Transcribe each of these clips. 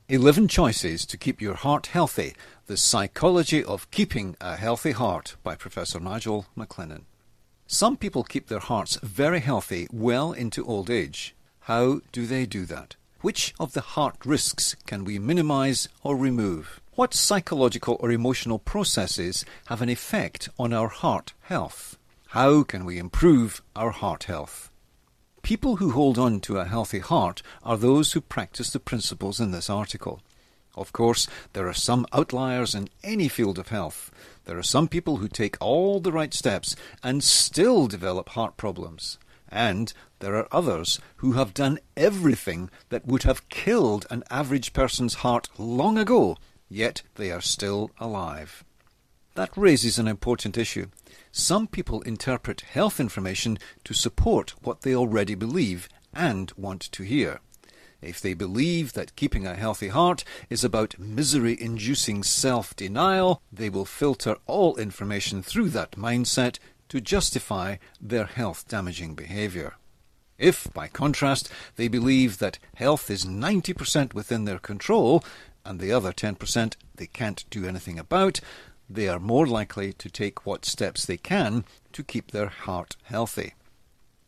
11 Choices to Keep Your Heart Healthy, The Psychology of Keeping a Healthy Heart by Professor Nigel MacLennan. Some people keep their hearts very healthy well into old age. How do they do that? Which of the heart risks can we minimize or remove? What psychological or emotional processes have an effect on our heart health? How can we improve our heart health? People who hold on to a healthy heart are those who practice the principles in this article. Of course, there are some outliers in any field of health. There are some people who take all the right steps and still develop heart problems. And there are others who have done everything that would have killed an average person's heart long ago, yet they are still alive. That raises an important issue. Some people interpret health information to support what they already believe and want to hear. If they believe that keeping a healthy heart is about misery-inducing self-denial, they will filter all information through that mindset to justify their health-damaging behavior. If, by contrast, they believe that health is 90% within their control and the other 10% they can't do anything about, they are more likely to take what steps they can to keep their heart healthy.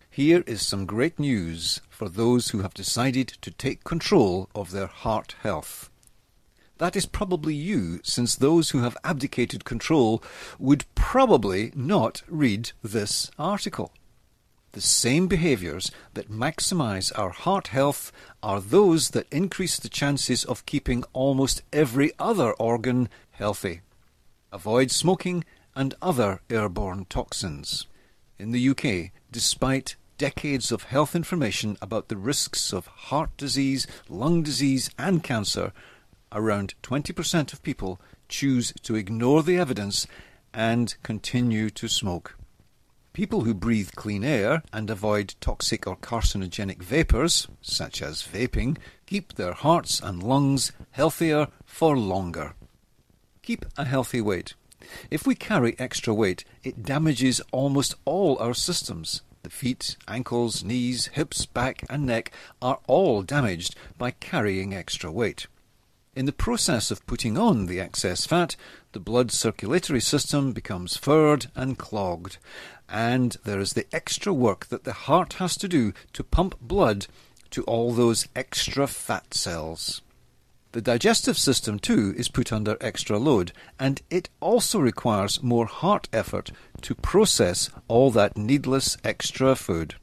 Here is some great news for those who have decided to take control of their heart health. That is probably you, since those who have abdicated control would probably not read this article. The same behaviours that maximize our heart health are those that increase the chances of keeping almost every other organ healthy. Avoid smoking and other airborne toxins. In the UK, despite decades of health information about the risks of heart disease, lung disease and cancer, around 20% of people choose to ignore the evidence and continue to smoke. People who breathe clean air and avoid toxic or carcinogenic vapours, such as vaping, keep their hearts and lungs healthier for longer. Keep a healthy weight. If we carry extra weight, it damages almost all our systems. The feet, ankles, knees, hips, back and neck are all damaged by carrying extra weight. In the process of putting on the excess fat, the blood circulatory system becomes furred and clogged, and there is the extra work that the heart has to do to pump blood to all those extra fat cells. The digestive system too is put under extra load, and it also requires more heart effort to process all that needless extra food.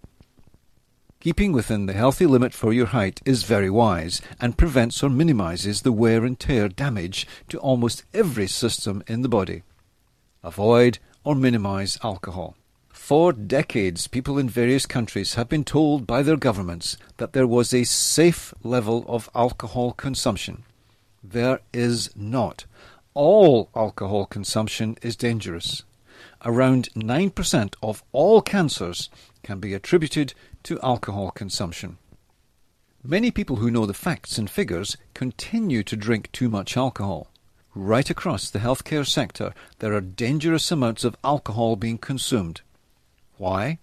Keeping within the healthy limit for your height is very wise and prevents or minimises the wear and tear damage to almost every system in the body. Avoid or minimise alcohol. For decades, people in various countries have been told by their governments that there was a safe level of alcohol consumption. There is not. All alcohol consumption is dangerous. Around 9% of all cancers can be attributed to alcohol consumption. Many people who know the facts and figures continue to drink too much alcohol. Right across the healthcare sector, there are dangerous amounts of alcohol being consumed. Why?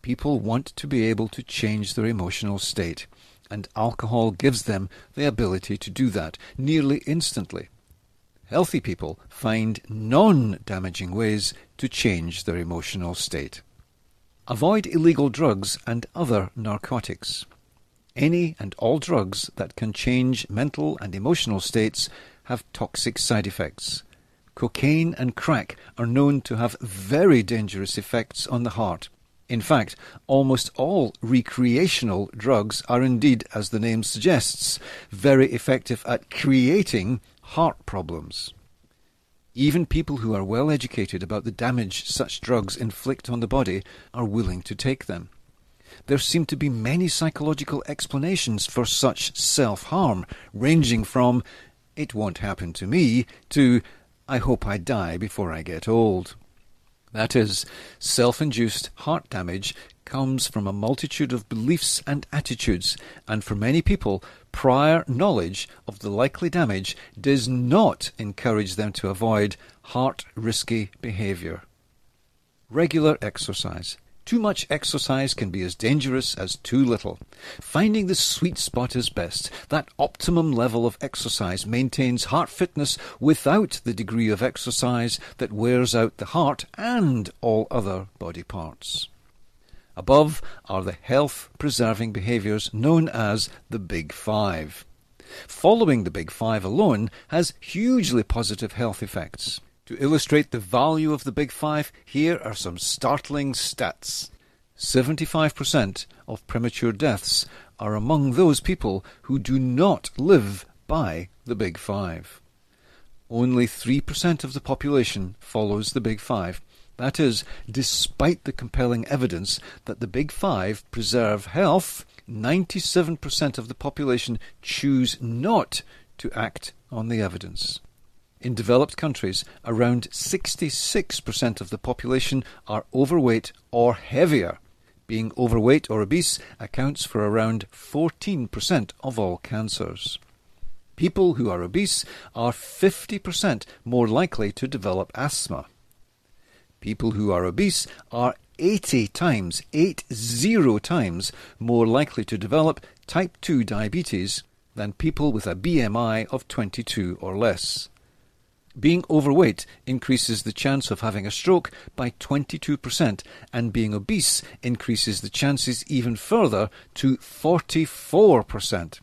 People want to be able to change their emotional state, and alcohol gives them the ability to do that nearly instantly. Healthy people find non-damaging ways to change their emotional state. Avoid illegal drugs and other narcotics. Any and all drugs that can change mental and emotional states have toxic side effects. Cocaine and crack are known to have very dangerous effects on the heart. In fact, almost all recreational drugs are indeed, as the name suggests, very effective at creating heart problems. Even people who are well educated about the damage such drugs inflict on the body are willing to take them. There seem to be many psychological explanations for such self-harm, ranging from, "It won't happen to me," to, "I hope I die before I get old." That is, self-induced heart damage comes from a multitude of beliefs and attitudes, and for many people, prior knowledge of the likely damage does not encourage them to avoid heart-risky behaviour. Regular exercise. Too much exercise can be as dangerous as too little. Finding the sweet spot is best. That optimum level of exercise maintains heart fitness without the degree of exercise that wears out the heart and all other body parts. Above are the health-preserving behaviours known as the Big Five. Following the Big Five alone has hugely positive health effects. To illustrate the value of the Big Five, here are some startling stats. 75% of premature deaths are among those people who do not live by the Big Five. Only 3% of the population follows the Big Five. That is, despite the compelling evidence that the Big Five preserve health, 97% of the population choose not to act on the evidence. In developed countries, around 66% of the population are overweight or heavier. Being overweight or obese accounts for around 14% of all cancers. People who are obese are 50% more likely to develop asthma. People who are obese are 80 times more likely to develop type 2 diabetes than people with a BMI of 22 or less. Being overweight increases the chance of having a stroke by 22%, and being obese increases the chances even further to 44%.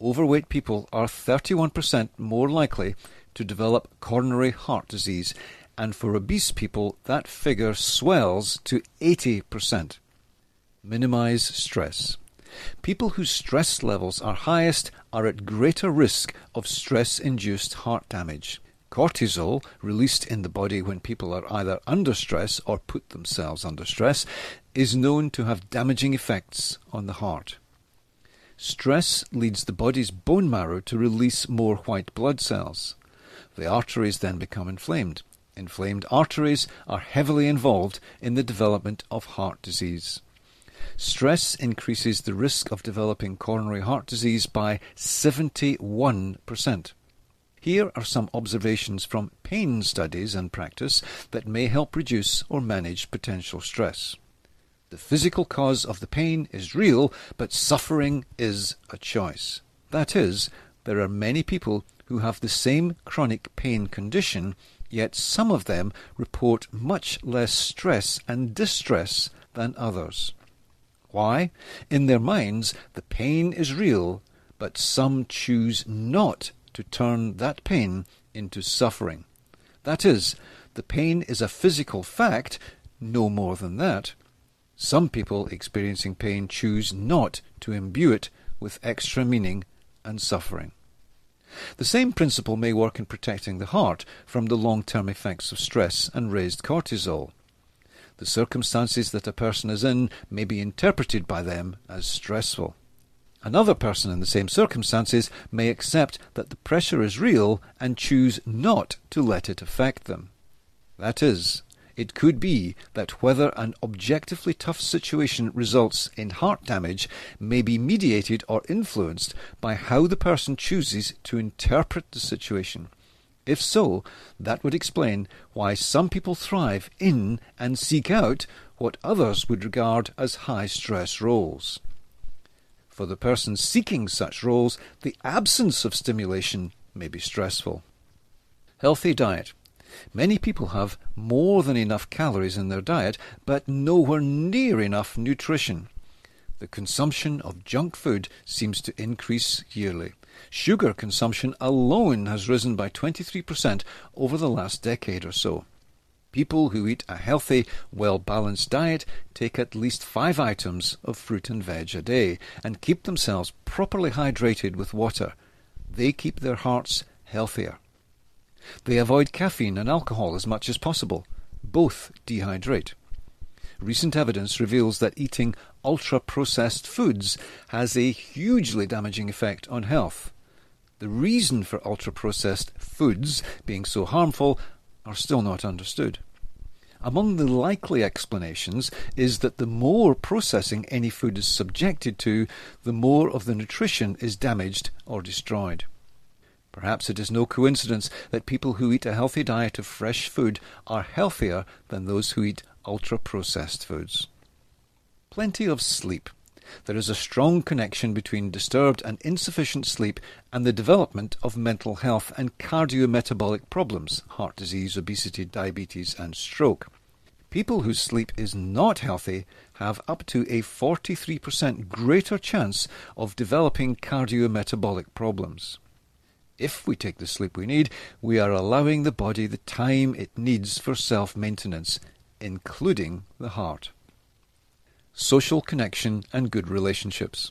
Overweight people are 31% more likely to develop coronary heart disease, and for obese people that figure swells to 80%. Minimize stress. People whose stress levels are highest are at greater risk of stress-induced heart damage. Cortisol, released in the body when people are either under stress or put themselves under stress, is known to have damaging effects on the heart. Stress leads the body's bone marrow to release more white blood cells. The arteries then become inflamed. Inflamed arteries are heavily involved in the development of heart disease. Stress increases the risk of developing coronary heart disease by 71%. Here are some observations from pain studies and practice that may help reduce or manage potential stress. The physical cause of the pain is real, but suffering is a choice. That is, there are many people who have the same chronic pain condition, yet some of them report much less stress and distress than others. Why? In their minds, the pain is real, but some choose not to turn that pain into suffering. That is, the pain is a physical fact, no more than that. Some people experiencing pain choose not to imbue it with extra meaning and suffering. The same principle may work in protecting the heart from the long-term effects of stress and raised cortisol. The circumstances that a person is in may be interpreted by them as stressful. Another person in the same circumstances may accept that the pressure is real and choose not to let it affect them. That is, it could be that whether an objectively tough situation results in heart damage may be mediated or influenced by how the person chooses to interpret the situation. If so, that would explain why some people thrive in and seek out what others would regard as high-stress roles. For the person seeking such roles, the absence of stimulation may be stressful. Healthy diet. Many people have more than enough calories in their diet, but nowhere near enough nutrition. The consumption of junk food seems to increase yearly. Sugar consumption alone has risen by 23% over the last decade or so. People who eat a healthy, well-balanced diet take at least 5 items of fruit and veg a day and keep themselves properly hydrated with water. They keep their hearts healthier. They avoid caffeine and alcohol as much as possible. Both dehydrate. Recent evidence reveals that eating ultra-processed foods has a hugely damaging effect on health. The reason for ultra-processed foods being so harmful are still not understood. Among the likely explanations is that the more processing any food is subjected to, the more of the nutrition is damaged or destroyed. Perhaps it is no coincidence that people who eat a healthy diet of fresh food are healthier than those who eat ultra-processed foods. Plenty of sleep. There is a strong connection between disturbed and insufficient sleep and the development of mental health and cardiometabolic problems, heart disease, obesity, diabetes, and stroke. People whose sleep is not healthy have up to a 43% greater chance of developing cardiometabolic problems. If we take the sleep we need, we are allowing the body the time it needs for self-maintenance, including the heart. Social connection and good relationships.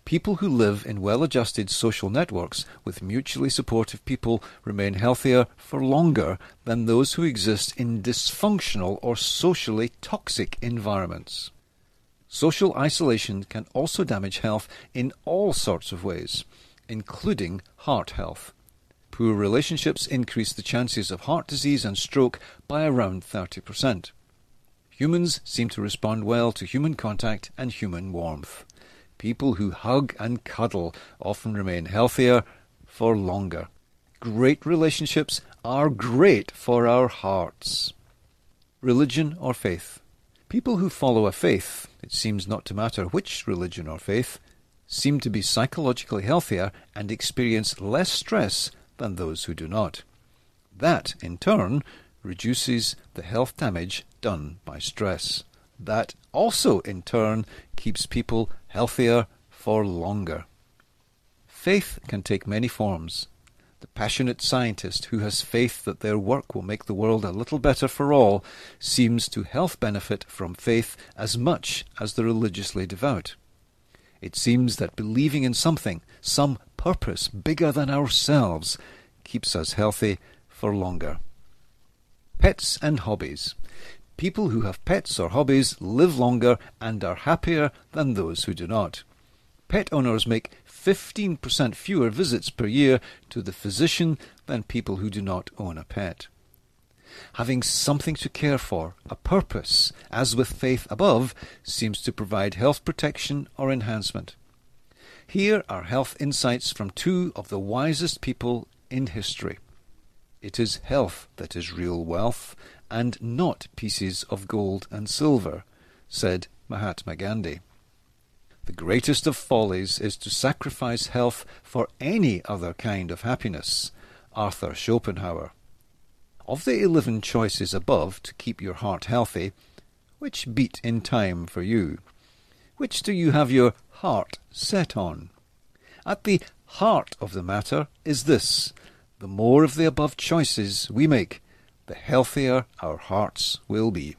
People who live in well-adjusted social networks with mutually supportive people remain healthier for longer than those who exist in dysfunctional or socially toxic environments. Social isolation can also damage health in all sorts of ways, including heart health. Poor relationships increase the chances of heart disease and stroke by around 30%. Humans seem to respond well to human contact and human warmth. People who hug and cuddle often remain healthier for longer. Great relationships are great for our hearts. Religion or faith. People who follow a faith, it seems not to matter which religion or faith, seem to be psychologically healthier and experience less stress than those who do not. That, in turn, reduces the health damage done by stress. That also, in turn, keeps people healthier for longer. Faith can take many forms. The passionate scientist who has faith that their work will make the world a little better for all seems to health benefit from faith as much as the religiously devout. It seems that believing in something, some purpose bigger than ourselves, keeps us healthy for longer. Pets and hobbies. People who have pets or hobbies live longer and are happier than those who do not. Pet owners make 15% fewer visits per year to the physician than people who do not own a pet. Having something to care for, a purpose, as with faith above, seems to provide health protection or enhancement. Here are health insights from two of the wisest people in history. It is health that is real wealth, and not pieces of gold and silver, said Mahatma Gandhi. The greatest of follies is to sacrifice health for any other kind of happiness, Arthur Schopenhauer. Of the 11 choices above to keep your heart healthy, which beat in time for you? Which do you have your heart set on? At the heart of the matter is this: the more of the above choices we make, the healthier our hearts will be.